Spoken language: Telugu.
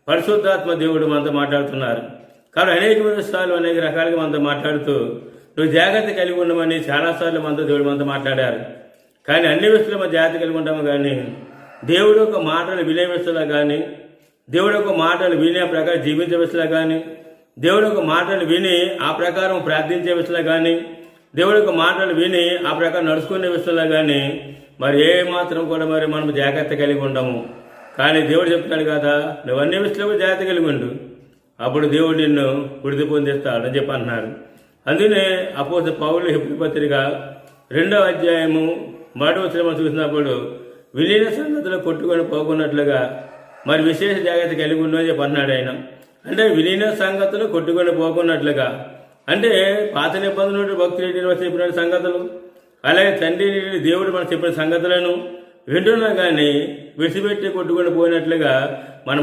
పరిశుద్ధాత్మ దేవుడు మనతో మాట్లాడుతున్నారు. కాబట్టి అనేక విషయాలు అనేక రకాలుగా మనతో మాట్లాడుతూ నువ్వు జాగ్రత్త కలిగి ఉండమని చాలాసార్లు మనతో దేవుడు మనతో మాట్లాడారు. కానీ అన్ని విషయాలు మనం జాగ్రత్త కలిగి ఉంటాము. కానీ దేవుడు ఒక మాటలు వినే విషయంలో కానీ, దేవుడు ఒక మాటలు వినే ప్రకారం జీవించే విషయంలో కానీ, దేవుడు ఒక మాటలు విని ఆ ప్రకారం ప్రార్థించే విషయంలో కానీ, దేవుడు ఒక మాటలు విని ఆ ప్రకారం నడుచుకునే విషయంలో కానీ మరి ఏ మాత్రం కూడా మరి మనం జాగ్రత్త కలిగి ఉండము. కానీ దేవుడు చెప్తున్నాడు కదా, నువ్వు అన్ని విషయంలో జాగ్రత్త కలిగి ఉండు, అప్పుడు దేవుడు నిన్ను విడుదల పొందిస్తాడు అని చెప్పి అంటున్నారు. అందుకనే అపోస్తలుడైన పౌలు హెబ్రీ పత్రిక 2వ అధ్యాయము 1వ వచనం చూసినప్పుడు విలీన సంగతిలో కొట్టుకొని పోకున్నట్లుగా మరి విశేష జాగ్రత్త కలిగి ఉండు అని చెప్పి అన్నాడు ఆయన. అంటే విలీన సంగతులు కొట్టుకొని పోకున్నట్లుగా అంటే పాత నిబంధనలు భక్తులు చెప్పిన సంగతులు, అలాగే తండ్రి దేవుడు మనకు చెప్పిన సంగతులను వింటున్నా కానీ విడిచిపెట్టి కొట్టుకొని పోయినట్లుగా మనం